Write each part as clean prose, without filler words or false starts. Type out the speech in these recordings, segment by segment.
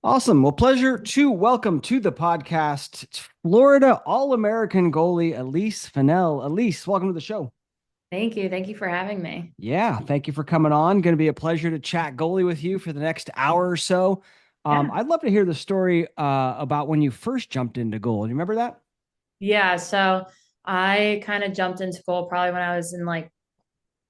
Awesome. Well, pleasure to welcome to the podcast Florida All-American goalie Elyse Finnelle. Elyse, welcome to the show. Thank you. Thank you for having me. Yeah, thank you for coming on. Going to be a pleasure to chat goalie with you for the next hour or so. Yeah. I'd love to hear the story about when you first jumped into goal. Do you remember that? Yeah. So I kind of jumped into goal probably when I was in like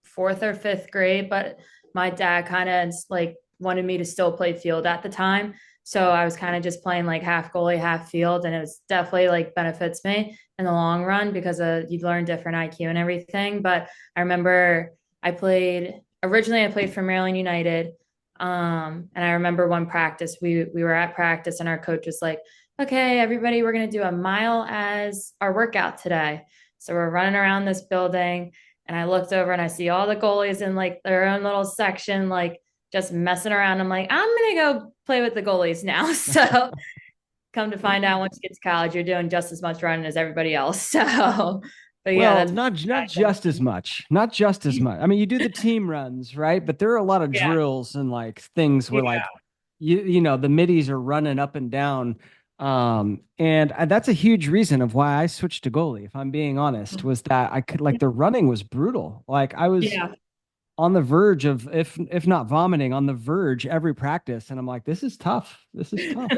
fourth or fifth grade, but my dad kind of like wanted me to still play field at the time. So I was kind of just playing like half goalie, half field. And it was definitely like benefits me in the long run because you learn different IQ and everything. But I remember I played for Maryland United. And I remember one practice, we were at practice and our coach was like, okay, everybody, we're going to do a mile as our workout today. So we're running around this building and I looked over and I see all the goalies in like their own little section, like just messing around. I'm like, I'm going to go play with the goalies now. So come to find out once you get to college, you're doing just as much running as everybody else. So, but yeah, Well, that's not just as much. Not just as much. I mean, you do the team runs, right? But there are a lot of yeah, drills and like things where yeah. like you know the middies are running up and down. And that's a huge reason of why I switched to goalie, if I'm being honest, was that I could like the running was brutal. Like I was Yeah. on the verge of if not vomiting, on the verge every practice. And I'm like, this is tough. This is tough.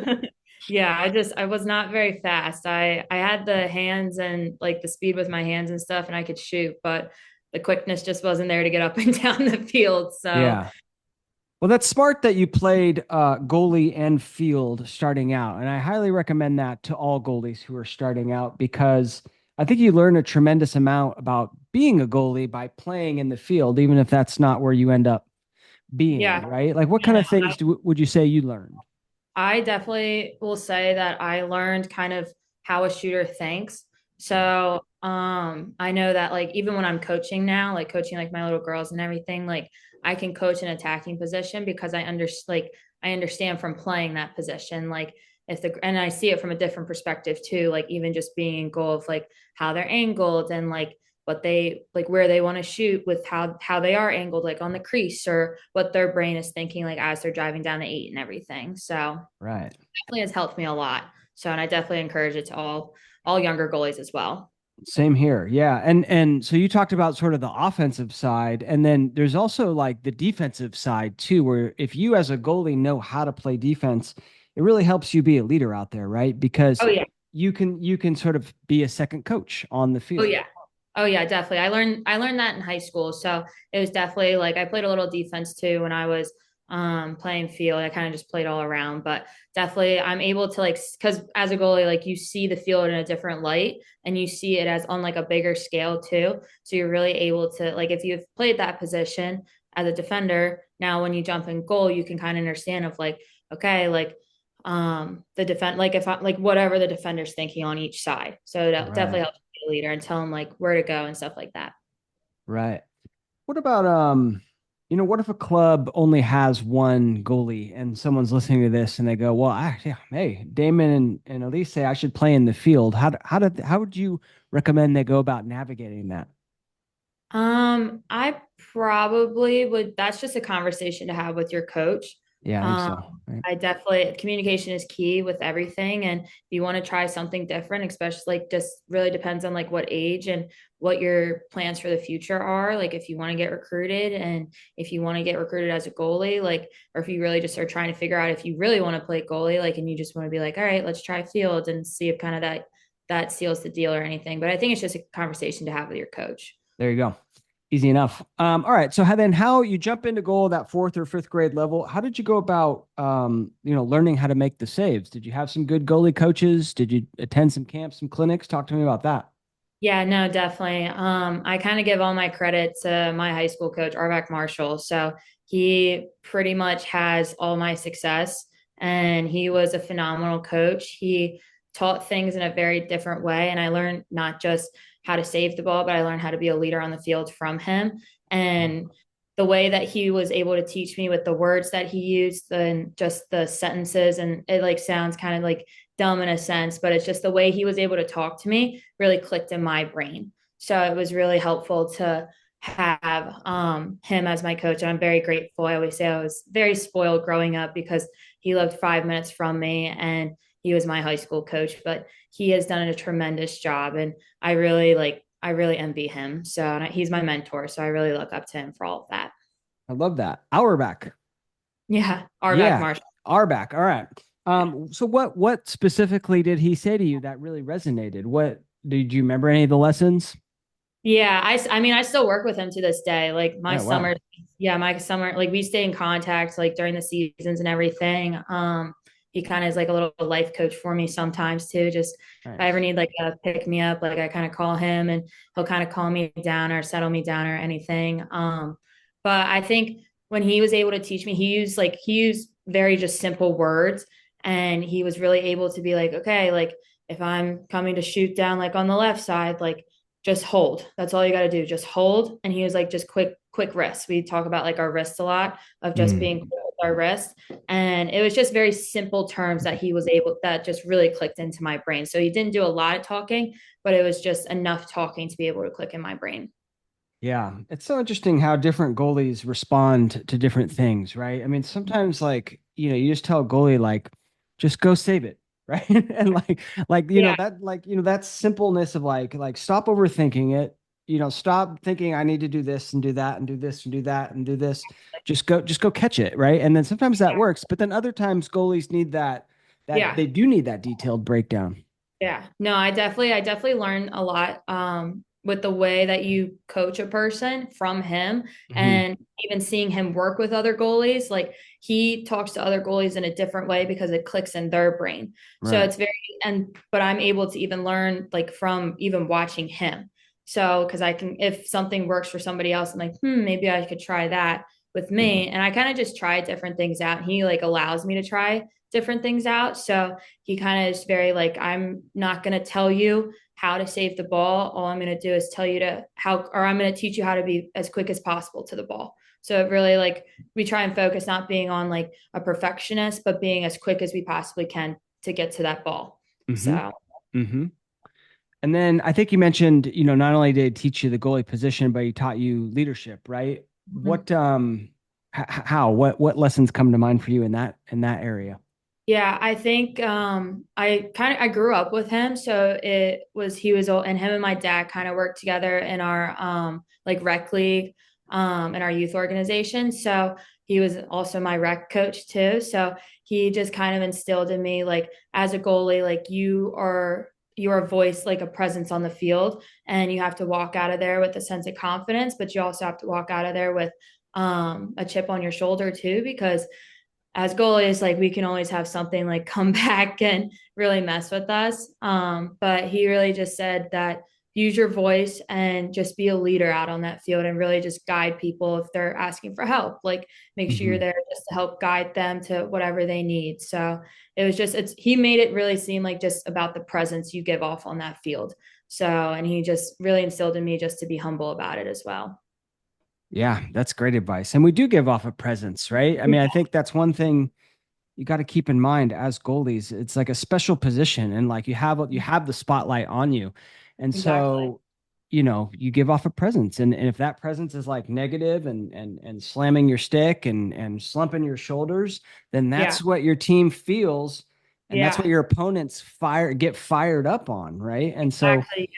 Yeah, I was not very fast. I had the hands and like the speed with my hands and stuff and I could shoot, but the quickness just wasn't there to get up and down the field. So, Yeah. Well, that's smart that you played goalie and field starting out. And I highly recommend that to all goalies who are starting out because I think you learn a tremendous amount about being a goalie by playing in the field, even if that's not where you end up being, yeah. right? Like what kind Yeah, of things would you say you learned? I definitely will say that I learned kind of how a shooter thinks. So, I know that like even when I'm coaching now, like coaching like my little girls and everything, like I can coach an attacking position because I understand from playing that position. Like and I see it from a different perspective too, like even just being in goal of like how they're angled and like what they like where they want to shoot with how they are angled like on the crease or what their brain is thinking like as they're driving down the eight and everything. So Right. definitely has helped me a lot. So, and I definitely encourage it to all younger goalies as well. Same here. Yeah. And so you talked about sort of the offensive side, and then there's also like the defensive side too, where if you as a goalie know how to play defense, it really helps you be a leader out there, right? Because Oh yeah. you can sort of be a second coach on the Oh field. yeah. Oh yeah, definitely. I learned that in high school. So it was definitely like I played a little defense too when I was playing field. I kind of just played all around, but definitely I'm able to like because as a goalie, like you see the field in a different light and you see it as on like a bigger scale too. So you're really able to like if you've played that position as a defender, now when you jump in goal, you can kind of understand of like, okay, like the defense like if I like whatever the defender's thinking on each side. So that definitely Right. helps be a leader and tell them like where to go and stuff like that. Right. What about what if a club only has one goalie and someone's listening to this and they go, well, actually, hey, Damon and Elise say I should play in the field. How would you recommend they go about navigating that? I probably would. That's just a conversation to have with your coach. Yeah, I think Um, so. Right. I definitely communication is key with everything, and if you want to try something different, especially like just really depends on like what age and what your plans for the future are. Like if you want to get recruited, and if you want to get recruited as a goalie, like or if you really just are trying to figure out if you really want to play goalie, like and you just want to be like, all right, let's try field and see if kind of that seals the deal or anything. But I think it's just a conversation to have with your coach. There you go. Easy enough. All right. So how you jump into goal that fourth or fifth grade level? How did you go about learning how to make the saves? Did you have some good goalie coaches? Did you attend some camps, some clinics? Talk to me about that. Yeah, no, definitely. I kind of give all my credit to my high school coach, Arvak Marshall. So he pretty much has all my success, and he was a phenomenal coach. He taught things in a very different way, and I learned not just how to save the ball, but I learned how to be a leader on the field from him. And the way that he was able to teach me with the words that he used and just the sentences, and it like sounds kind of like dumb in a sense, but it's just the way he was able to talk to me really clicked in my brain. So it was really helpful to have him as my coach. And I'm very grateful. I always say I was very spoiled growing up because he lived 5 minutes from me, and he was my high school coach. But he has done a tremendous job, and I really envy him. So he's my mentor, so I really look up to him for all of that. I love that. Auerbach. Yeah, Arvak Yeah. Marshall. Auerbach. All right. So what specifically did he say to you that really resonated? What did you remember any of the lessons? Yeah, I mean, I still work with him to this day. Like my Oh, wow. summer, yeah, my summer, like we stay in contact like during the seasons and everything. He kind of is like a little life coach for me sometimes too. Just if I ever Nice. need like a pick me up, like I kind of call him and he'll kind of calm me down or settle me down or anything. But I think when he was able to teach me, he used very just simple words, and he was really able to be like, okay, like if I'm coming to shoot down like on the left side, like just hold. That's all you got to do. Just hold. And he was like, just quick wrists. We talk about like our wrists a lot, of just being Mm. quick with our wrists. And it was just very simple terms that he was able, that just really clicked into my brain. So he didn't do a lot of talking, but it was just enough talking to be able to click in my brain. Yeah, it's so interesting how different goalies respond to different things, right? I mean, sometimes like, you just tell a goalie like just go save it, right? And Yeah. that simpleness of like stop overthinking it, stop thinking I need to do this and do that and do this and do that and do this. Just go catch it, right? And then sometimes that Yeah. works, but then other times goalies need that Yeah. they do need that detailed breakdown. Yeah. No, I definitely learned a lot with the way that you coach a person from him, Hmm. and even seeing him work with other goalies. Like he talks to other goalies in a different way because it clicks in their brain. So Right. it's very, but I'm able to even learn like from even watching him. So because I can, if something works for somebody else, I'm like, maybe I could try that with me. And I kind of just try different things out. He like allows me to try different things out. So he kind of is very like, I'm not going to tell you how to save the ball. All I'm going to do is tell you to how, or I'm going to teach you how to be as quick as possible to the ball. So it really like, we try and focus not being on like a perfectionist, but being as quick as we possibly can to get to that ball. Hmm. So Hmm. And then I think you mentioned, not only did it teach you the goalie position, but he taught you leadership, right? mhm. What lessons come to mind for you in that area? Yeah, I think I grew up with him, so it was he was all and him and my dad kind of worked together in our like rec league in our youth organization. So he was also my rec coach too. So he just kind of instilled in me like as a goalie, like your voice, like a presence on the field, and you have to walk out of there with a sense of confidence, but you also have to walk out of there with a chip on your shoulder too, because as goalies, like we can always have something like come back and really mess with us. But he really just said that use your voice and just be a leader out on that field and really just guide people if they're asking for help. Like make sure you're Hmm. there just to help guide them to whatever they need. So it was just he made it really seem like just about the presence you give off on that field. So and he just really instilled in me just to be humble about it as well. Yeah, that's great advice. And we do give off a presence, right? I mean, I think that's one thing you got to keep in mind as goalies. It's like a special position, and like you have the spotlight on you. And Exactly. so, you give off a presence. And if that presence is like negative and slamming your stick and slumping your shoulders, then Yeah. that's what your team feels. And that's what Yeah. your opponents get fired up on, right? And so Exactly.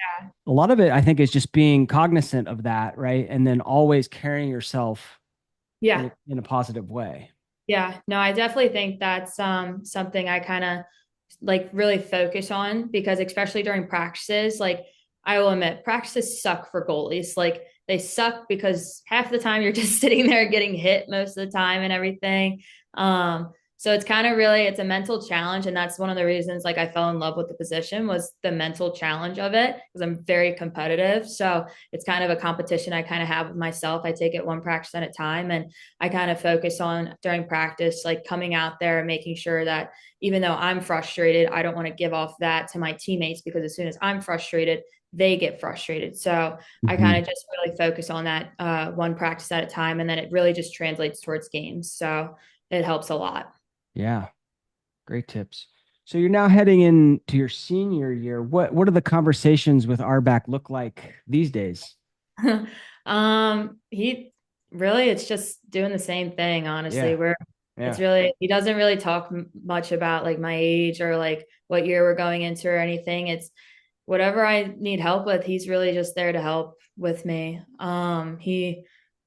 a lot of it, I think, is just being cognizant of that, right? And then always carrying yourself in Yeah. a positive way. Yeah, no, I definitely think that's something I kind of like really focus on, because especially during practices, like I will admit practices suck for goalies. Like they suck because half the time you're just sitting there getting hit most of the time and everything. So it's kind of really it's a mental challenge, and that's one of the reasons like I fell in love with the position was the mental challenge of it, because I'm very competitive. So it's kind of a competition I kind of have with myself. I take it one practice at a time, and I kind of focus on during practice, like coming out there and making sure that even though I'm frustrated, I don't want to give off that to my teammates, because as soon as I'm frustrated, they get frustrated. So I kind Mhm. of just really focus on that one practice at a time. And then it really just translates towards games. So it helps a lot. Yeah. Great tips. So you're now heading into your senior year. What do the conversations with Arback look like these days? He really, it's just doing the same thing, honestly. Yeah. It's Yeah. really, he doesn't really talk much about like my age or like what year we're going into or anything. It's whatever I need help with, he's really just there to help with me. He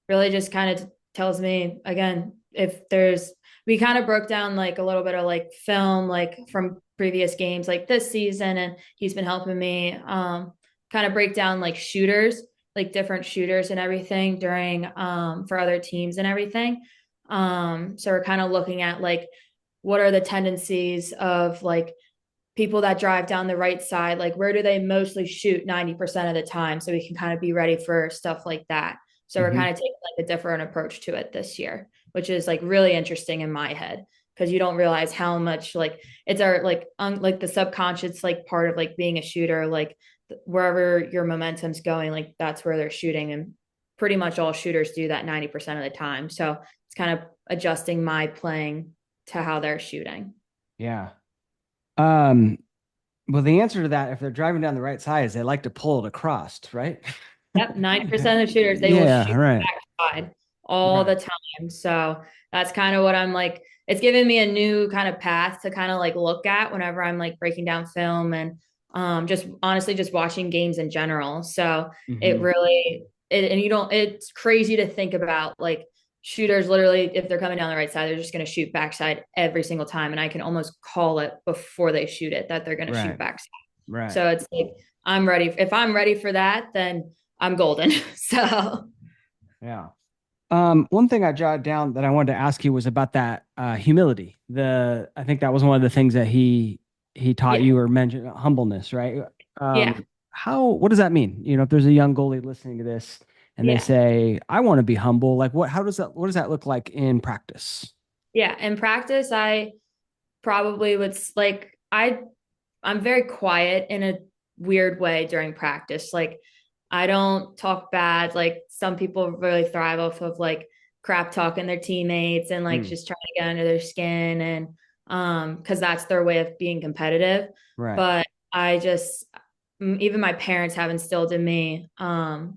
really just kind of tells me again, if there's, we kind of broke down like a little bit of like film, like from previous games, like this season, and he's been helping me kind of break down like shooters, like different shooters and everything during for other teams and everything. So we're kind of looking at like what are the tendencies of like people that drive down the right side, like where do they mostly shoot 90% of the time, so we can kind of be ready for stuff like that. So we're Hmm. kind of taking like a different approach to it this year, which is like really interesting in my head, because you don't realize how much like it's our like the subconscious like part of like being a shooter, like wherever your momentum's going, like that's where they're shooting, and pretty much all shooters do that 90% of the time. So it's kind of adjusting my playing to how they're shooting. Yeah. Um, well, the answer to that, if they're driving down the right side, is they like to pull it across, right? Yep, 90% of shooters, they will Yeah, shoot right. backside all the Right. time. So that's kind of what I'm like. It's given me a new kind of path to kind of like look at whenever I'm like breaking down film and just honestly just watching games in general. So it Hmm. really and you don't, it's crazy to think about like shooters literally if they're coming down the right side, they're just going to shoot backside every single time, and I can almost call it before they shoot it that they're going to shoot Right. backside. Right. So it's like I'm ready. If I'm ready for that, then I'm golden. So Yeah. One thing I jotted down that I wanted to ask you was about that humility. I think that was one of the things that he taught yeah, you or mentioned humbleness, right? yeah, What does that mean? If there's a young goalie listening to this and they yeah, say, I want to be humble, like what does that look like in practice? yeah. In practice, I probably would like I'm very quiet in a weird way during practice. Like I don't talk bad. Like some people really thrive off of like crap talking their teammates and like Hmm. just trying to get under their skin, and because that's their way of being competitive. Right. But I just even my parents have instilled in me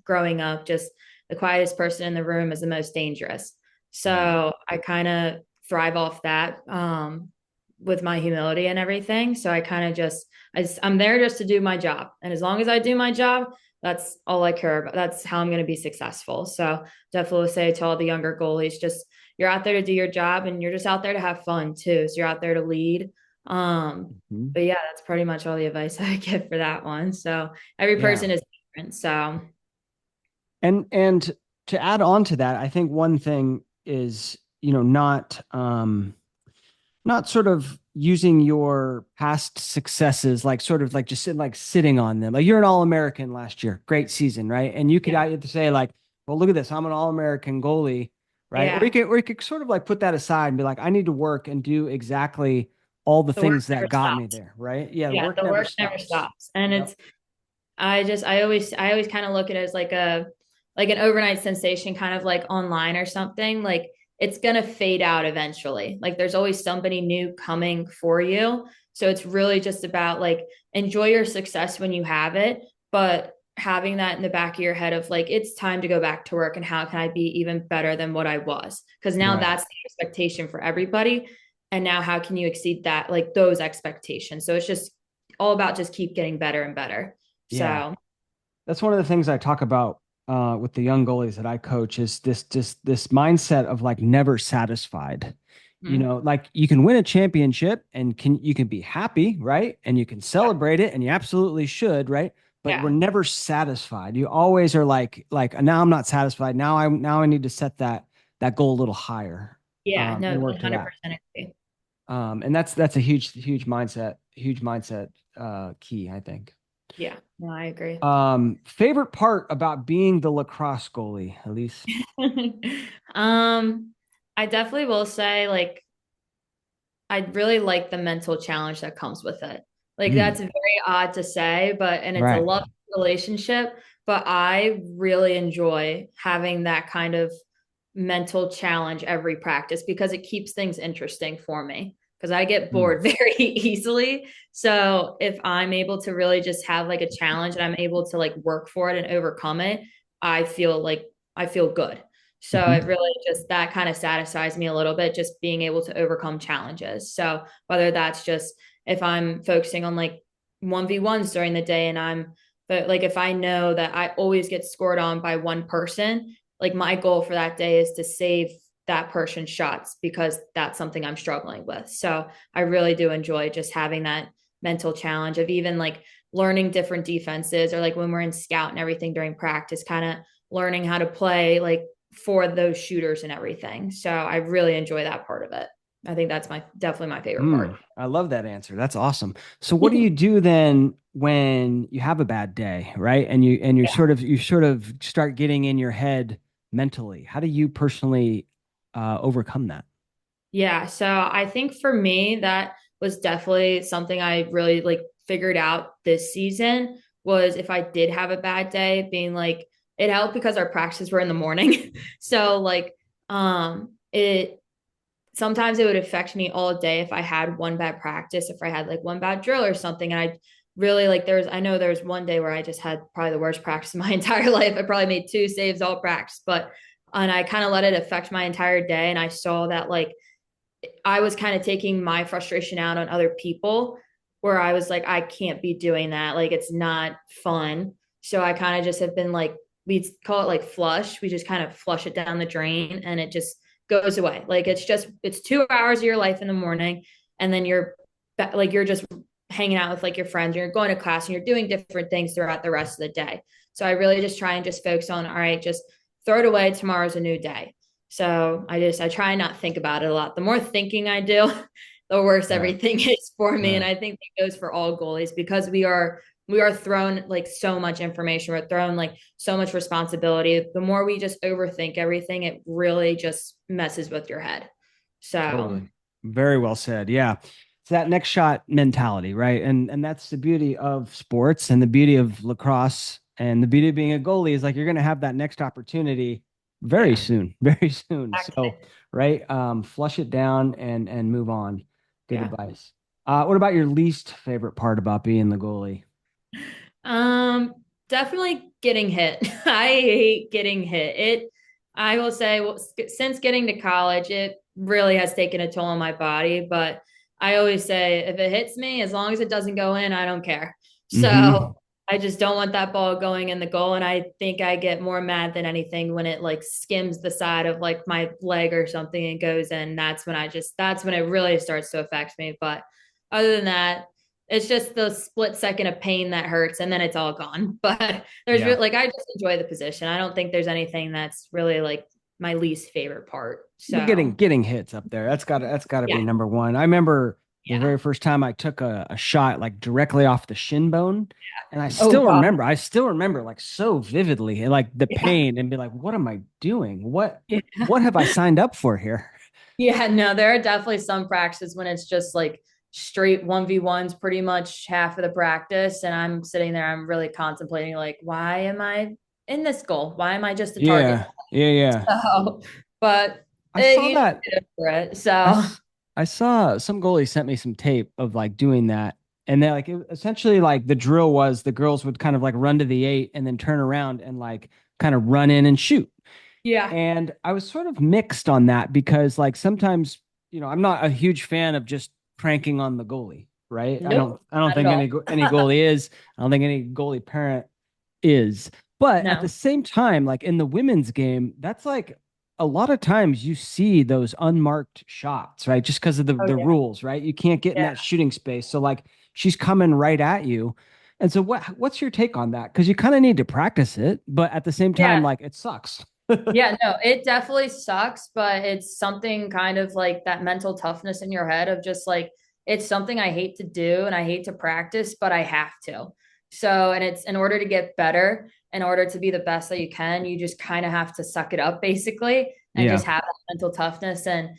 growing up just the quietest person in the room is the most dangerous. Right. So I kind of thrive off that with my humility and everything. So I kind of I'm there just to do my job. And as long as I do my job, that's all I care about. That's how I'm going to be successful. So definitely say to all the younger goalies, just you're out there to do your job, and you're just out there to have fun too. So you're out there to lead. Mhm. But yeah, that's pretty much all the advice I give for that one. So every Yeah. person is different. So And to add on to that, I think one thing is, not sort of using your past successes like sort of like just sitting on them. Like you're an All-American last year, great season, right? And you could yeah, either say like, well, look at this, I'm an All-American goalie, right? Or yeah, you could sort of like put that aside and be like, I need to work and do exactly all the the work things that never got me stops. there, right? Yeah, the Yeah, work the never work never stops. stops. And Yep. it's I always kind of look at it as like a like an overnight sensation kind of like online or something. Like it's gonna fade out eventually. Like there's always somebody new coming for you. So it's really just about like enjoy your success when you have it, but having that in the back of your head of like it's time to go back to work, and how can I be even better than what I was? Because now Right. that's the expectation for everybody. And now how can you exceed that, like those expectations? So it's just all about just keep getting better and better. Yeah. So That's one of the things I talk about with the young goalies that I coach is this mindset of like never satisfied. mm, Like you can win a championship and you can be happy, right? And you can yeah, celebrate it, and you absolutely should, right? But we're yeah, never satisfied. You always are like now I'm not satisfied. Now I need to set that goal a little higher yeah, no, and work to that. 100% agree. And that's a huge mindset key, I think. Yeah, no, I agree. Favorite part about being the lacrosse goalie, Elise? um, I definitely will say like I really like the mental challenge that comes with it. Like Mm, that's very odd to say, but and it's a right. love relationship, but I really enjoy having that kind of mental challenge every practice because it keeps things interesting for me because I get Mm, bored very easily. So if I'm able to really just have like a challenge and I'm able to like work for it and overcome it, I feel like I feel good. So Mhm. it really just that kind of satisfies me a little bit, just being able to overcome challenges. So whether that's just if I'm focusing on like 1v1s during the day and but like if I know that I always get scored on by one person, like my goal for that day is to save that person's shots because that's something I'm struggling with. So I really do enjoy just having that mental challenge of even like learning different defenses or like when we're in scout and everything during practice, kind of learning how to play like for those shooters and everything. So I really enjoy that part of it. I think that's my definitely my favorite part. I love that answer. That's awesome. So what do you do then when you have a bad day, right? And Yeah. you sort of start getting in your head mentally. How do you personally overcome that? Yeah. So I think for me, that was definitely something I really like figured out this season was if I did have a bad day, being like, it helped because our practices were in the morning. So like, it sometimes it would affect me all day if I had one bad practice, if I had like one bad drill or something. And I really like I know there's one day where I just had probably the worst practice of my entire life. I probably made two saves all practice, and I kind of let it affect my entire day. And I saw that like I was kind of taking my frustration out on other people where I was like, I can't be doing that. Like, it's not fun. So I kind of just have been like, we call it like flush. We just kind of flush it down the drain and it just goes away. Like, it's 2 hours of your life in the morning. And then you're just hanging out with like your friends, you're going to class and you're doing different things throughout the rest of the day. So I really just try and just focus on, all right, just throw it away. Tomorrow's a new day. So I try not to think about it a lot. The more thinking I do, the worse Right, everything is for me. And right. I think that goes for all goalies because we are thrown like so much information. We're thrown like so much responsibility. The more we just overthink everything, it really just messes with your head. So Totally. Very well said. Yeah. It's that next shot mentality, right? And that's the beauty of sports and the beauty of lacrosse and the beauty of being a goalie is like you're going to have that next opportunity very yeah, soon, very soon. exactly. So, right, flush it down and move on. Good Yeah. advice. What about your least favorite part about being the goalie? Um, Definitely getting hit. I hate getting hit. I will say, well, since getting to college, it really has taken a toll on my body. But I always say, if it hits me, as long as it doesn't go in, I don't care. So Hmm. I just don't want that ball going in the goal. And I think I get more mad than anything when it like skims the side of like my leg or something and goes in. That's when it really starts to affect me. But other than that, it's just the split second of pain that hurts and then it's all gone. But Yeah. like I just enjoy the position. I don't think there's anything that's really like my least favorite part. But So getting hits up there, that's gotta be yeah, number one. I remember the yeah. very first time I took a shot like directly off the shin bone, and Oh God. I still remember like so vividly, and, like the Yeah. pain, and be like, what am I doing? Yeah. What have I signed up for here? Yeah, no, there are definitely some practices when it's just like straight 1v1s pretty much half of the practice. And I'm sitting there, I'm really contemplating, like, why am I in this goal? Why am I just a target? Yeah, yeah, yeah. So, but I saw you that. did it for it. I So, s- I saw some goalie sent me some tape of like doing that, and they like essentially like the drill was the girls would kind of like run to the eight and then turn around and like kind of run in and shoot. yeah, And I was sort of mixed on that because like sometimes, I'm not a huge fan of just cranking on the goalie, right? nope, I don't not at think all. any goalie is. I don't think any goalie parent is. But at the No. same time, like in the women's game, that's like a lot of times you see those unmarked shots, right? Just because of Oh, the yeah. rules, right? You can't get in Yeah. that shooting space. So like she's coming right at you. And so what's your take on that? Because you kind of need to practice it, but at the same time, Yeah. like it sucks. Yeah, no, it definitely sucks, but it's something kind of like that mental toughness in your head of just like it's something I hate to do and I hate to practice, but I have to. So, and it's in order to get better, in order to be the best that you can, you just kind of have to suck it up basically and Yeah. just have that mental toughness. And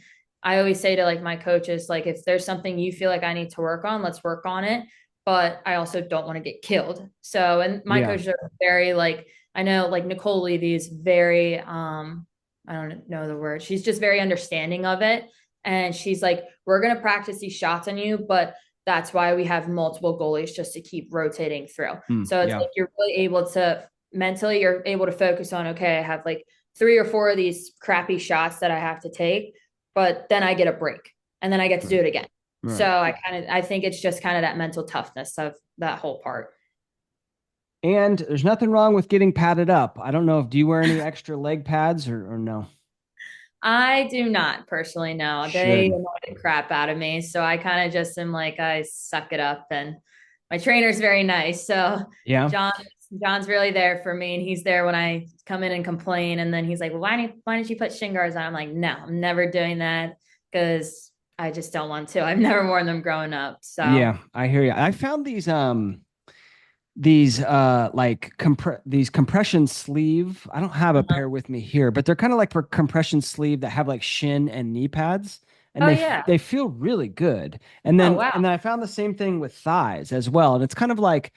I always say to like my coaches, like if there's something you feel like I need to work on, let's work on it. But I also don't want to get killed. So, and my Yeah. coaches are very like, I know like Nicole Levy is very I don't know the word. She's just very understanding of it. And she's like, we're gonna practice these shots on you, but that's why we have multiple goalies just to keep rotating through. So it's Yeah. like you're really able to mentally, you're able to focus on, okay, I have like three or four of these crappy shots that I have to take, but then I get a break and then I get to do Right. it again. So Right. I think it's just kind of that mental toughness of that whole part. And there's nothing wrong with getting padded up. I don't know if do you wear any extra leg pads or no? I do not personally know. They Should. annoy the crap out of me. So I kind of just am like, I suck it up. And my trainer's very nice. So Yeah. John, John's really there for me. And he's there when I come in and complain. And then he's like, well, why didn't you put shin guards on? I'm like, no, I'm never doing that because I just don't want to. I've never worn them growing up. So, Yeah, I hear you. I found these like these compression sleeve. I don't have a uh-huh. pair with me here, but they're kind of like for compression sleeve that have like shin and knee pads, and Oh, yeah. they feel really good. And Oh, then wow. I found the same thing with thighs as well, and it's kind of like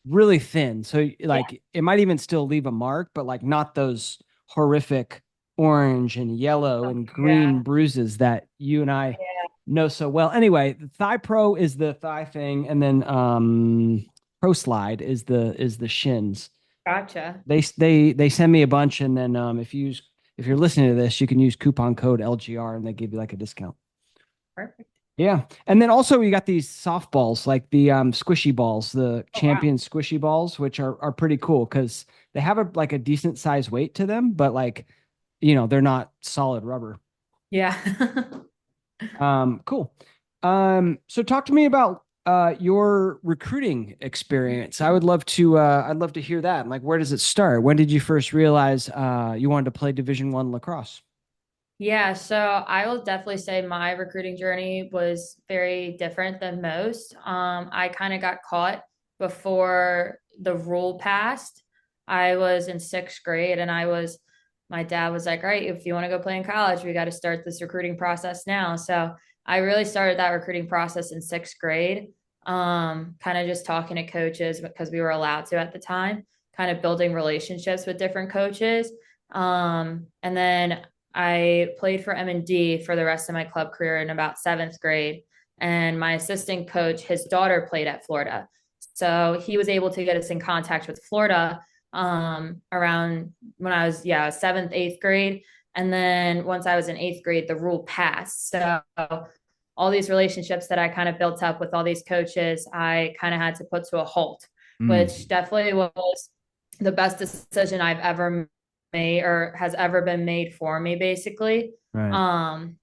really thin. So Yeah. like it might even still leave a mark, but like not those horrific orange and yellow Oh, and green yeah. bruises that you and I Yeah. know so well. Anyway, the Thigh Pro is the thigh thing, and then Pro Slide is the shins. Gotcha. They send me a bunch, and then if you're listening to this, you can use coupon code LGR, and they give you like a discount. Perfect. Yeah. And then also you got these softballs, like the squishy balls, the Oh, wow. champion squishy balls, which are pretty cool because they have a like a decent size weight to them, but like, they're not solid rubber. Yeah. Cool. So talk to me about your recruiting experience. I'd love to hear that. Like, where does it start? When did you first realize you wanted to play Division 1 lacrosse? Yeah, so I will definitely say my recruiting journey was very different than most. I kind of got caught before the rule passed. I was in sixth grade and my dad was like, all right, if you want to go play in college, we got to start this recruiting process now. So I really started that recruiting process in sixth grade, kind of just talking to coaches because we were allowed to at the time, kind of building relationships with different coaches. And then I played for M&D for the rest of my club career in about seventh grade. And my assistant coach, his daughter played at Florida. So he was able to get us in contact with Florida around when I was, yeah, seventh, eighth grade. And then once I was in eighth grade, the rule passed. So all these relationships that I kind of built up with all these coaches, I kind of had to put to a halt, which Mm, definitely was the best decision I've ever made or has ever been made for me, basically. right. Um,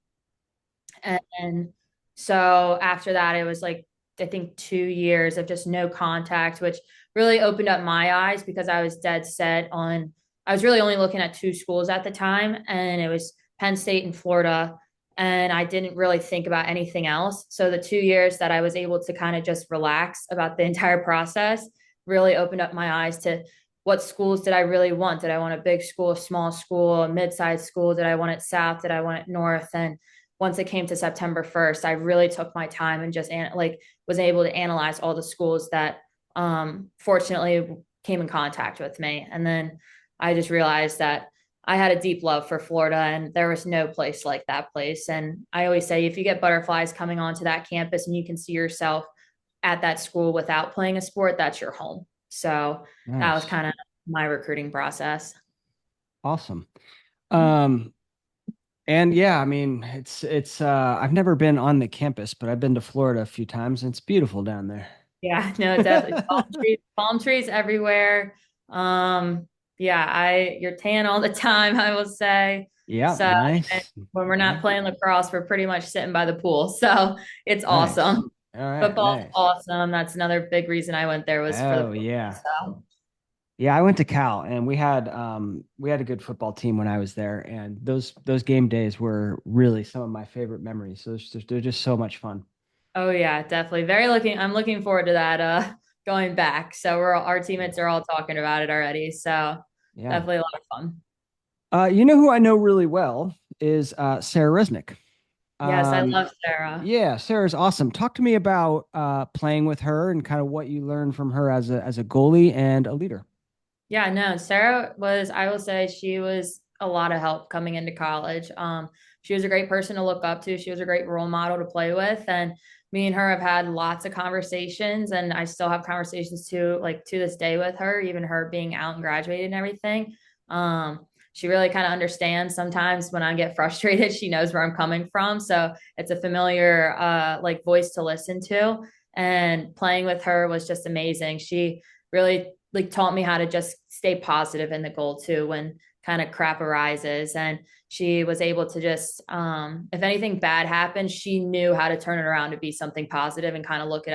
and so after that, it was like, I think 2 years of just no contact, which really opened up my eyes because I was dead set on, I was really only looking at two schools at the time, and it was Penn State and Florida. And I didn't really think about anything else. So the 2 years that I was able to kind of just relax about the entire process really opened up my eyes to what schools did I really want? Did I want a big school, a small school, a mid-sized school? Did I want it south? Did I want it north? And once it came to September 1st, I really took my time and just like was able to analyze all the schools that fortunately came in contact with me. And then I just realized that I had a deep love for Florida and there was no place like that place. And I always say, if you get butterflies coming onto that campus and you can see yourself at that school without playing a sport, that's your home. So that was Nice. kind of my recruiting process. Awesome. Um, and yeah, I mean, it's I've never been on the campus, but I've been to Florida a few times and it's beautiful down there. Yeah, no, definitely palm trees everywhere. Um, yeah, you're tan all the time, I will say. Yeah, So and nice. when we're not Nice. playing lacrosse, we're pretty much sitting by the pool. So it's Nice. awesome. All right, Football's nice. awesome. That's another big reason I went there was for the Oh football. yeah. So Yeah, I went to Cal and we had a good football team when I was there, and those game days were really some of my favorite memories. So they're just so much fun. oh yeah, definitely. I'm looking forward to that going back. So our teammates are all talking about it already. So Yeah. definitely a lot of fun. You know who I know really well is Sarah Resnick. Yes, I Um, love Sarah. yeah, Sarah's awesome. Talk to me about playing with her and kind of what you learned from her as a goalie and a leader. Yeah, no, Sarah was, I will say she was a lot of help coming into college. She was a great person to look up to. She was a great role model to play with. And me and her have had lots of conversations and I still have conversations too, like to this day with her, even her being out and graduated and everything. she really kind of understands sometimes when I get frustrated, she knows where I'm coming from. So it's a familiar like voice to listen to. And playing with her was just amazing. She really like taught me how to just stay positive in the goal too when kind of crap arises. And she was able to just if anything bad happened, she knew how to turn it around to be something positive and kind of look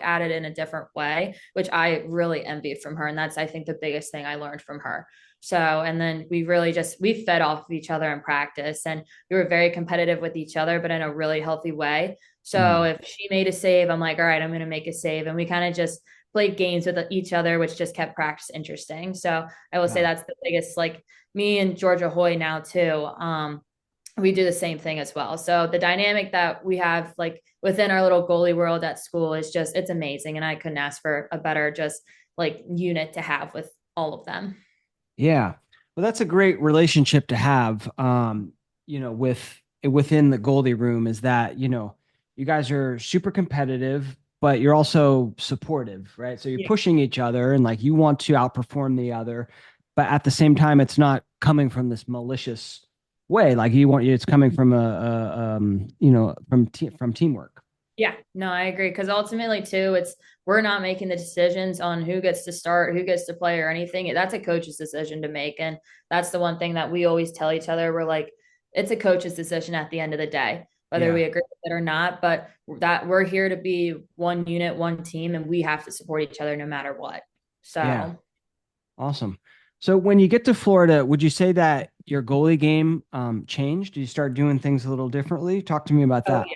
at it in a different way, which I really envied from her. And that's, I think, the biggest thing I learned from her. So, and then we really just we fed off of each other in practice, and we were very competitive with each other, but in a really healthy way. So Mm, if she made a save, I'm like, all right, I'm going to make a save. And we kind of just played games with each other, which just kept practice interesting. So I will say yeah. that's the biggest, like me and Georgia Hoy now too. We do the same thing as well. So the dynamic that we have like within our little goalie world at school is just, it's amazing. And I couldn't ask for a better just like unit to have with all of them. Yeah. Well, that's a great relationship to have, within the Goldie room is that, you guys are super competitive, but you're also supportive, right? So you're Yeah. pushing each other and like you want to outperform the other, but at the same time, it's not coming from this malicious way. Like it's coming from from teamwork. Yeah, no, I agree. Because ultimately, too, it's we're not making the decisions on who gets to start, who gets to play, or anything. That's a coach's decision to make, and that's the one thing that we always tell each other. We're like, it's a coach's decision at the end of the day, whether Yeah. we agree with it or not. But that we're here to be one unit, one team, and we have to support each other no matter what. Yeah. So, Awesome. So when you get to Florida, would you say that your goalie game changed? Did you start doing things a little differently? Talk to me about oh that.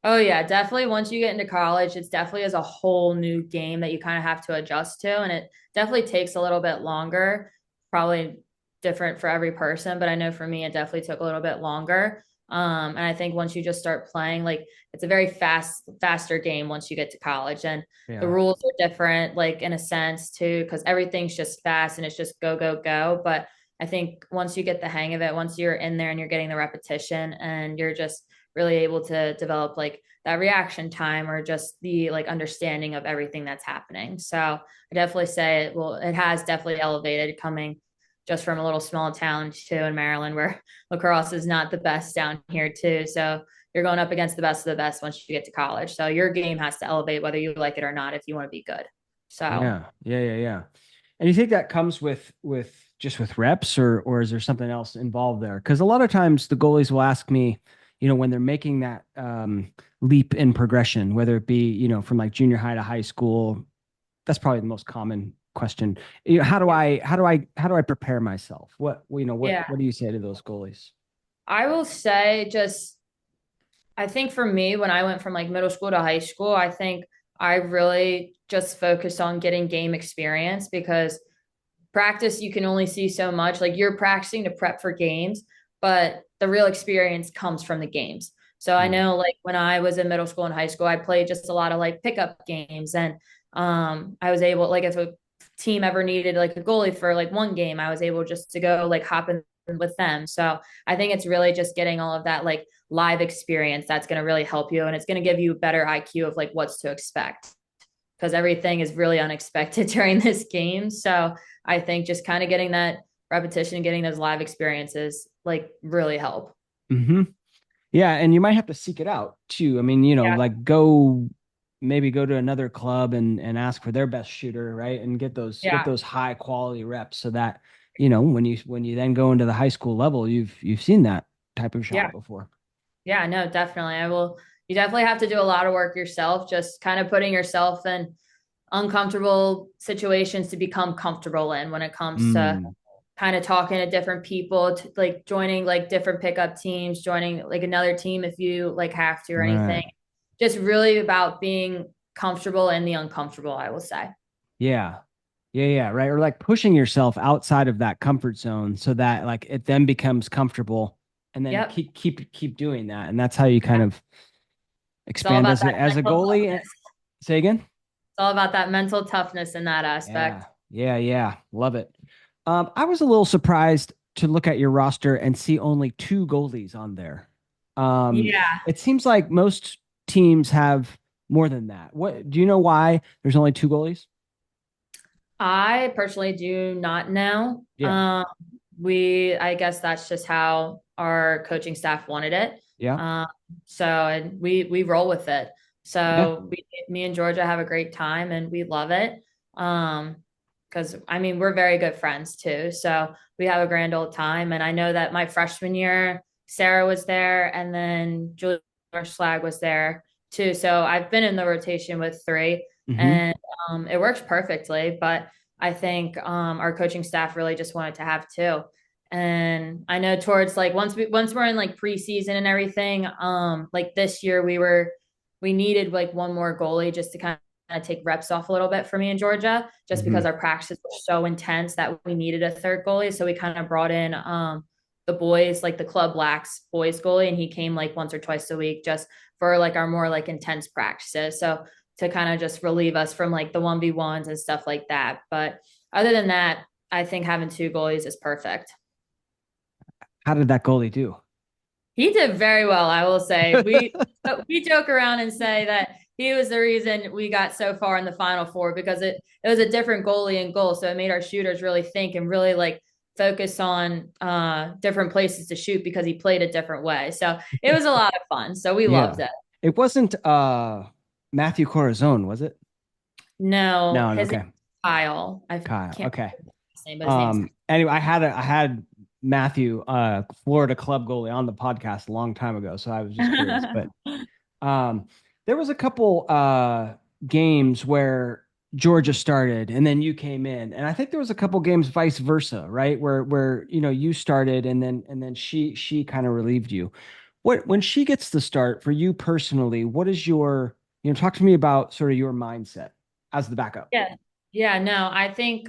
Oh yeah, definitely. Once you get into college, it's definitely is a whole new game that you kind of have to adjust to, and it definitely takes a little bit longer. Probably different for every person, but I know for me, it definitely took a little bit longer. And I think once you just start playing, like it's a very faster game once you get to college, and the Yeah. rules are different, like in a sense too, because everything's just fast and it's just go go go. But I think once you get the hang of it, once you're in there and you're getting the repetition, and you're just really able to develop like that reaction time or just the like understanding of everything that's happening. So I definitely say it has definitely elevated coming just from a little small town too in Maryland where lacrosse is not the best down here too. So you're going up against the best of the best once you get to college. So your game has to elevate whether you like it or not if you want to be good. So Yeah. Yeah. Yeah. Yeah. And you think that comes with just with reps or is there something else involved there? Because a lot of times the goalies will ask me, when they're making that leap in progression, whether it be, from like junior high to high school, that's probably the most common question. yeah. How do I prepare myself? Yeah. What do you say to those goalies? I will say just I think for me, when I went from like middle school to high school, I think I really just focused on getting game experience because practice, you can only see so much. Like you're practicing to prep for games, but the real experience comes from the games. So I Mm, know like when I was in middle school and high school, I played just a lot of like pickup games. And I was able, like if a team ever needed like a goalie for like one game, I was able just to go like hop in with them. So I think it's really just getting all of that like live experience that's going to really help you. And it's going to give you a better IQ of like what's to expect because everything is really unexpected during this game. So I think just kind of getting that repetition, getting those live experiences like really help. hmm. Yeah, and you might have to seek it out too. I mean, Yeah. like maybe go to another club and ask for their best shooter, right? And get Yeah. those high quality reps so that, when you then go into the high school level, you've seen that type of Yeah. shot before. Yeah. No, definitely. You definitely have to do a lot of work yourself, just kind of putting yourself in uncomfortable situations to become comfortable in when it comes to Mm, kind of talking to different people, to, like joining like different pickup teams, joining like another team if you like have to or anything. right. Just really about being comfortable in the uncomfortable, I will say. Yeah. Yeah, yeah, right. Or like pushing yourself outside of that comfort zone so that like it then becomes comfortable and then Yep. keep doing that. And that's how you kind Yeah. of It's all expand about as that a mental goalie. toughness. Say again? It's all about that mental toughness in that Yeah, aspect. yeah, yeah. Love it. I was a little surprised to look at your roster and see only two goalies on there. Um, Yeah. it seems like most teams have more than that. What do you know why there's only two goalies? I personally do not know. Yeah. I guess that's just how our coaching staff wanted it. Yeah. Um, so and we roll with it. Yeah. So me and Georgia have a great time and we love it. Because I mean we're very good friends too. So we have a grand old time. And I know that my freshman year, Sarah was there, and then Julie Slag was there too. So I've been in the rotation with three, Hmm. and it works perfectly. But I think our coaching staff really just wanted to have two. And I know towards like once we're in like preseason and everything, like this year we needed like one more goalie just to kind of take reps off a little bit for me in Georgia, just Hmm. because our practices were so intense that we needed a third goalie. So we kind of brought in the boys, like the club lacks boys goalie, and he came like once or twice a week just for like our more like intense practices. So to kind of just relieve us from like the 1v1s and stuff like that. But other than that, I think having two goalies is perfect. How did that goalie do? He did very well, I will say. We joke around and say that he was the reason we got so far in the final four because it was a different goalie in goal. So it made our shooters really think and really like focus on different places to shoot because he played a different way. So it was a lot of fun. So we loved Yeah. it. It wasn't Matthew Corazon, was it? No, No, no, his name okay. is Kyle. I Kyle. can't Okay. remember his name, but his name's Kyle. Anyway, I had Matthew, Florida club goalie on the podcast a long time ago, so I was just curious. But um there was a couple games where Georgia started and then you came in. And I think there was a couple games vice versa, right? Where you started and then she kind of relieved you. What when she gets the start for you personally, what is your, talk to me about sort of your mindset as the backup. Yeah. Yeah, no, I think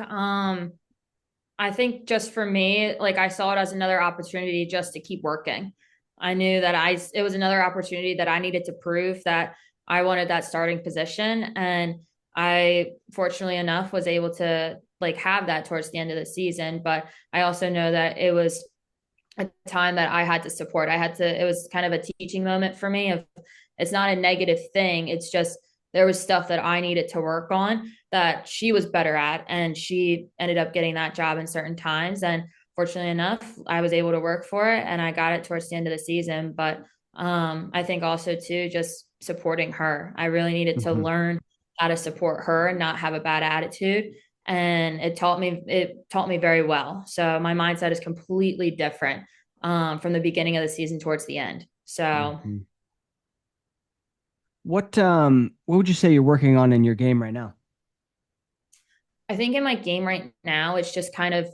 just for me, like I saw it as another opportunity just to keep working. I knew that it was another opportunity that I needed to prove that I wanted that starting position. And I, fortunately enough, was able to like have that towards the end of the season. But I also know that it was a time that I had to support. It was kind of a teaching moment for me of it's not a negative thing. It's just there was stuff that I needed to work on that she was better at. And she ended up getting that job in certain times. And fortunately enough, I was able to work for it and I got it towards the end of the season. But I think also too, just supporting her. I really needed to Mhm. learn how to support her and not have a bad attitude, and it taught me very well. So my mindset is completely different from the beginning of the season towards the end. So Mhm. What would you say you're working on in your game right now? I think in my game right now, it's just kind of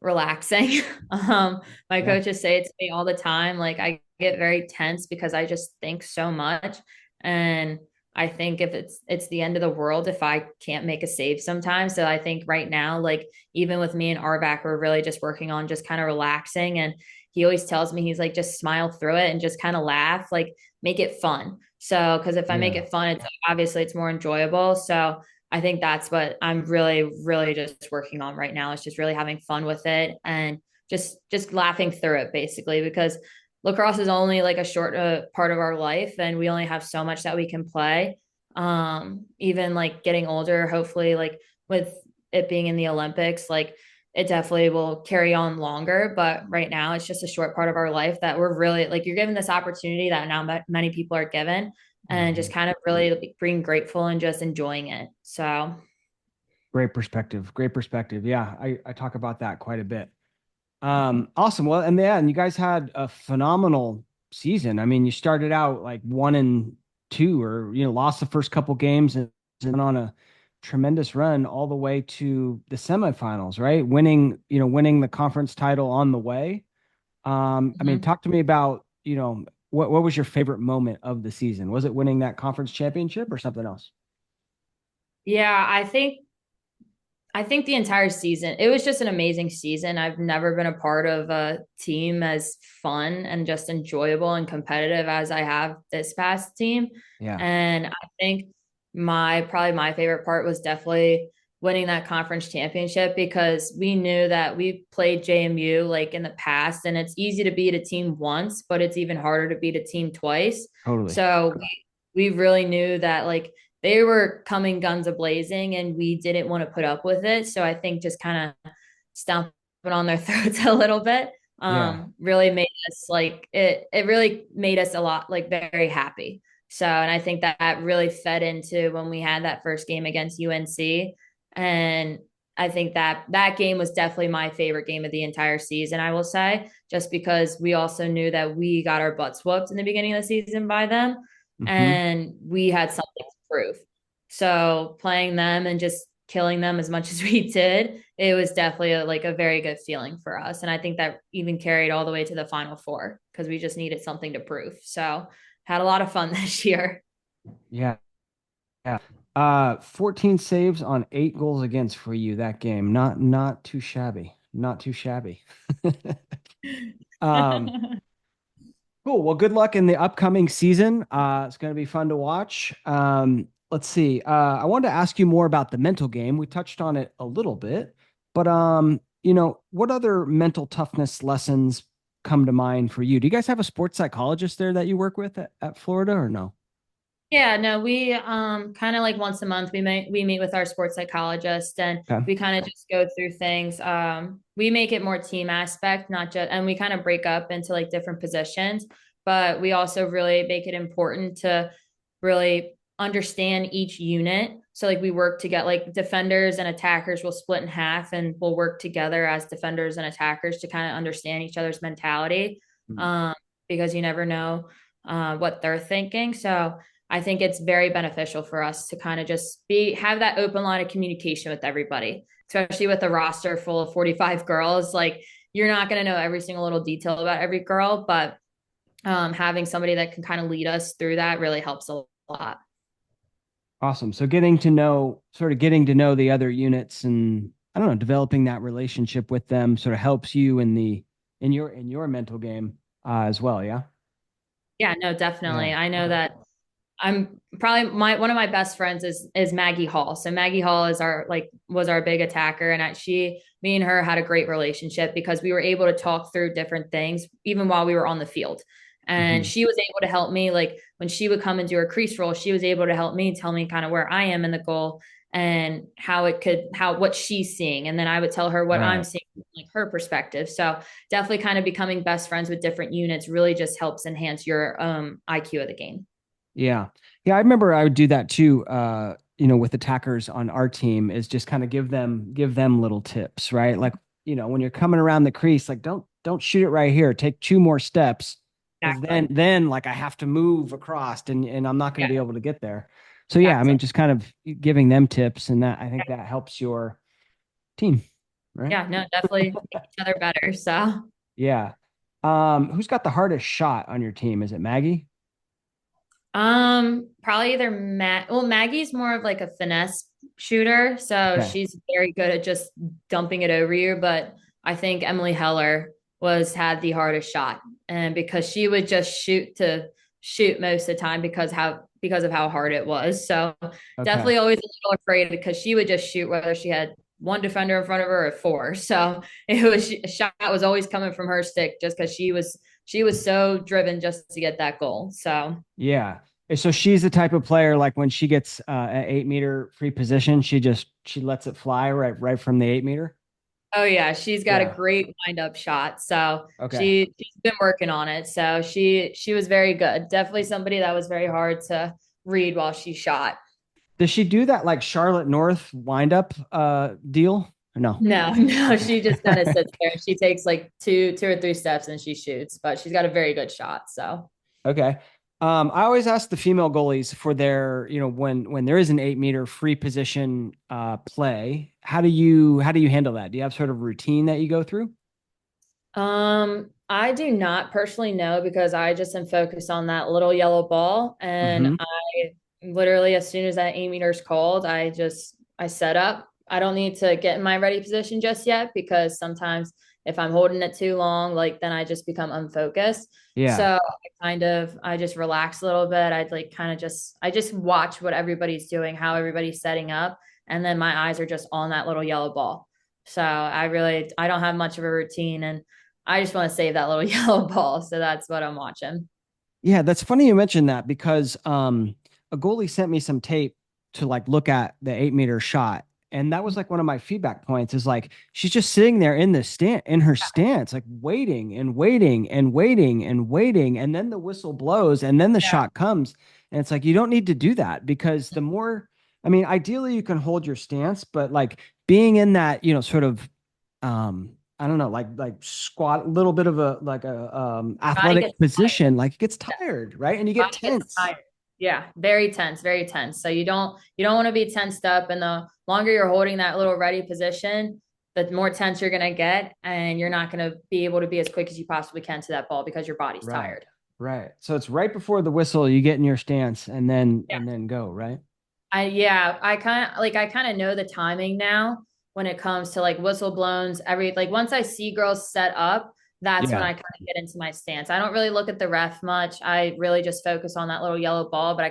relaxing. My Yeah, coaches say it to me all the time. Like I get very tense because I just think so much. And I think if it's the end of the world if I can't make a save sometimes. So I think right now, like even with me and Arvak, we're really just working on just kind of relaxing. And he always tells me he's like just smile through it and just kind of laugh, like make it fun. So because if I make yeah. it fun, it's obviously it's more enjoyable. So I think that's what I'm really, really just working on right now is just really having fun with it and just laughing through it basically because lacrosse is only like a short part of our life and we only have so much that we can play. Even like getting older, hopefully like with it being in the Olympics, like it definitely will carry on longer. But right now, it's just a short part of our life that we're really like you're given this opportunity that now many people are given and just Mhm. kind of really being grateful and just enjoying it. So, Great perspective. Great perspective. Yeah, I talk about that quite a bit. Awesome. Well, and you guys had a phenomenal season. I mean, you started out like 1-2, or lost the first couple games and went on a tremendous run all the way to the semifinals, right? Winning the conference title on the way. I mean, mhm. talk to me about, what was your favorite moment of the season? Was it winning that conference championship or something else? Yeah, I think the entire season, it was just an amazing season. I've never been a part of a team as fun and just enjoyable and competitive as I have this past team. Yeah, And I think probably my favorite part was definitely winning that conference championship because we knew that we played JMU like in the past and it's easy to beat a team once, but it's even harder to beat a team twice. totally. So we really knew that like they were coming guns a blazing and we didn't want to put up with it. So I think just kind of stomping on their throats a little bit. Yeah. Really made us like it really made us a lot like very happy. So, and I think that really fed into when we had that first game against UNC. And I think that game was definitely my favorite game of the entire season, I will say, just because we also knew that we got our butts whooped in the beginning of the season by them Hmm. and we had something to prove. So playing them and just killing them as much as we did, it was definitely like a very good feeling for us. And I think that even carried all the way to the final four because we just needed something to prove. So had a lot of fun this year. Yeah. Yeah. 14 saves on 8 goals against for you that game. Not too shabby. Not too shabby. Um, cool. Well, good luck in the upcoming season. It's going to be fun to watch. Let's see. I wanted to ask you more about the mental game. We touched on it a little bit, but what other mental toughness lessons come to mind for you? Do you guys have a sports psychologist there that you work with at Florida or no? Yeah, no, we kind of like once a month we meet with our sports psychologist and Okay. we kind of just go through things. We make it more team aspect, not just and we kind of break up into like different positions, but we also really make it important to really understand each unit. So like we work to get like defenders and attackers will split in half and we'll work together as defenders and attackers to kind of understand each other's mentality. Mm. Um, because you never know what they're thinking. So I think it's very beneficial for us to kind of just have that open line of communication with everybody, especially with a roster full of 45 girls. Like you're not going to know every single little detail about every girl, but having somebody that can kind of lead us through that really helps a lot. Awesome. So getting to know the other units and I don't know, developing that relationship with them sort of helps you in your mental game as well. Yeah. Yeah, no, definitely. Yeah. I know Okay. that I'm probably my one of my best friends is Maggie Hall. So Maggie Hall is our like was our big attacker, and me and her had a great relationship because we were able to talk through different things even while we were on the field. And Hmm. she was able to help me like when she would come into her crease roll, she was able to help me tell me kind of where I am in the goal and how what she's seeing, and then I would tell her what I'm Right. seeing from like her perspective. So definitely kind of becoming best friends with different units really just helps enhance your IQ of the game. Yeah. Yeah. I remember I would do that too, with attackers on our team is just kind of give them little tips, right? Like, when you're coming around the crease, like don't shoot it right here. Take 2 more steps because then Exactly. then like I have to move across and I'm not going to Yeah, be able to get there. So yeah, I exactly. mean just kind of giving them tips and that I think that helps your team, right? Yeah, no, definitely make each other better. So, Yeah. Who's got the hardest shot on your team? Is it Maggie? probably either Maggie's more of like a finesse shooter, so Okay. she's very good at just dumping it over you. But I think Emily Heller was had the hardest shot, and because she would just shoot most of the time because of how hard it was. So Okay. definitely always a little afraid because she would just shoot whether she had one defender in front of her or four. So it was a shot was always coming from her stick just because she was so driven just to get that goal. So Yeah. And so she's the type of player like when she gets an 8 meter free position, she lets it fly right from the 8 meter. oh yeah, she's got a Yeah. great wind up shot. So Okay. she's been working on it. So she was very good. Definitely somebody that was very hard to read while she shot. Does she do that like Charlotte North wind up deal? Or no. No, no, Okay. she just kind of sits there. She takes like two or three steps and she shoots, but she's got a very good shot. So Okay. I always ask the female goalies for their, when there is an 8 meter free position play, how do you handle that? Do you have sort of routine that you go through? I do not personally know because I just am focused on that little yellow ball. And Hmm. I literally, as soon as that 8 meters called, I set up. I don't need to get in my ready position just yet because sometimes if I'm holding it too long, like then I just become unfocused. Yeah. So I just relax a little bit. I just watch what everybody's doing, how everybody's setting up. And then my eyes are just on that little yellow ball. So I don't have much of a routine and I just want to save that little yellow ball. So that's what I'm watching. Yeah, that's funny you mentioned that because a goalie sent me some tape to like look at the 8 meter shot. And that was like one of my feedback points is like she's just sitting there in the stand in her stance, like waiting and waiting and waiting and waiting. And then the whistle blows and then the Yeah. shot comes. And it's like you don't need to do that because the more, I mean, ideally you can hold your stance, but like being in that, sort of I don't know, like squat, a little bit of a like a Body athletic gets tired. position, like it gets tired, right? And you get Body gets tense. tired. Yeah, very tense, very tense. So you don't want to be tensed up, and the longer you're holding that little ready position, the more tense you're gonna get, and you're not gonna be able to be as quick as you possibly can to that ball because your body's Right. tired. Right. So it's right before the whistle, you get in your stance and then Yeah. go, right? I kind of know the timing now when it comes to like whistle blowns, like once I see girls set up, that's when Yeah. I kind of get into my stance. I don't really look at the ref much. I really just focus on that little yellow ball, but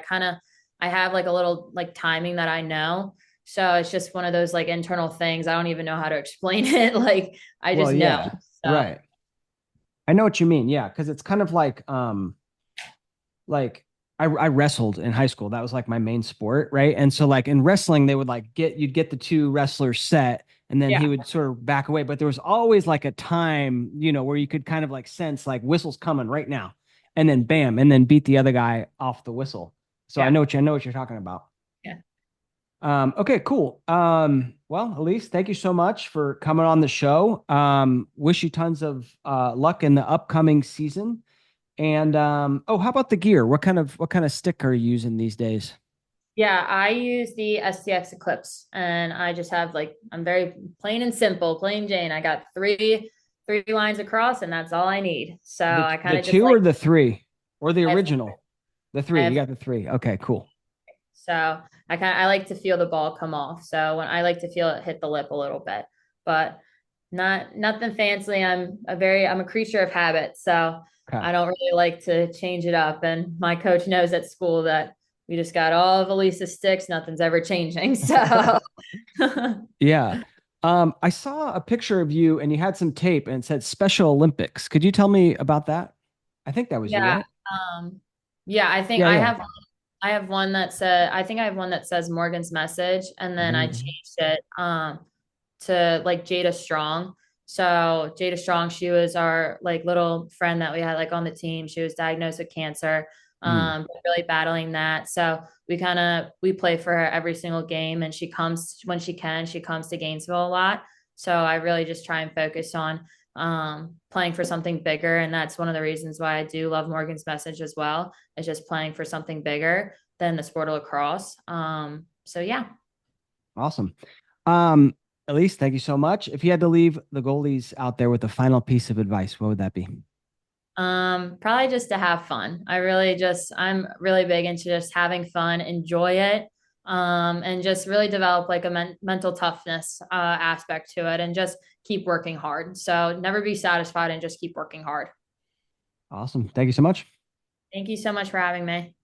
I have like a little like timing that I know. So it's just one of those like internal things. I don't even know how to explain it. Like I Well, just know. yeah. So Right. I know what you mean. Yeah, because it's kind of like I wrestled in high school. That was like my main sport, right? And so like in wrestling, they would like you'd get the two wrestlers set and then he yeah, would sort of back away. But there was always like a time, where you could kind of like sense like whistle's coming right now. And then bam, and then beat the other guy off the whistle. So yeah, I know what you're talking about. yeah. Okay, cool. Well, Elyse, thank you so much for coming on the show. Wish you tons of luck in the upcoming season. And oh, how about the gear? What kind of stick are you using these days? Yeah, I use the STX Eclipse and I just have like I'm very plain and simple, plain Jane. I got three lines across and that's all I need. So The I the kind of just two like or the three or the I have original? The I three. You have got the three. Okay, cool. so I like to feel the ball come off. So when I like to feel it hit the lip a little bit, but nothing fancy. I'm a creature of habit. So Okay. I don't really like to change it up. And my coach knows at school that we just got all of Elisa's sticks. Nothing's ever changing. So Yeah. I saw a picture of you and you had some tape and it said Special Olympics. Could you tell me about that? I think that was you, yeah. right? Yeah, I think Yeah, yeah. I have one that said I think I have one that says Morgan's message and then I Mhm. changed it to like Jada Strong. So Jada Strong, she was our like little friend that we had like on the team. She was diagnosed with cancer, Mm. really battling that. So we play for her every single game and she comes when she can, she comes to Gainesville a lot. So I really just try and focus on playing for something bigger. And that's one of the reasons why I do love Morgan's message as well, is just playing for something bigger than the sport of lacrosse. So yeah. Awesome. Um, Elise, thank you so much. If you had to leave the goalies out there with a final piece of advice, what would that be? Probably just to have fun. I'm really big into just having fun, enjoy it, and just really develop like a mental toughness aspect to it and just keep working hard. So never be satisfied and just keep working hard. Awesome. Thank you so much. Thank you so much for having me.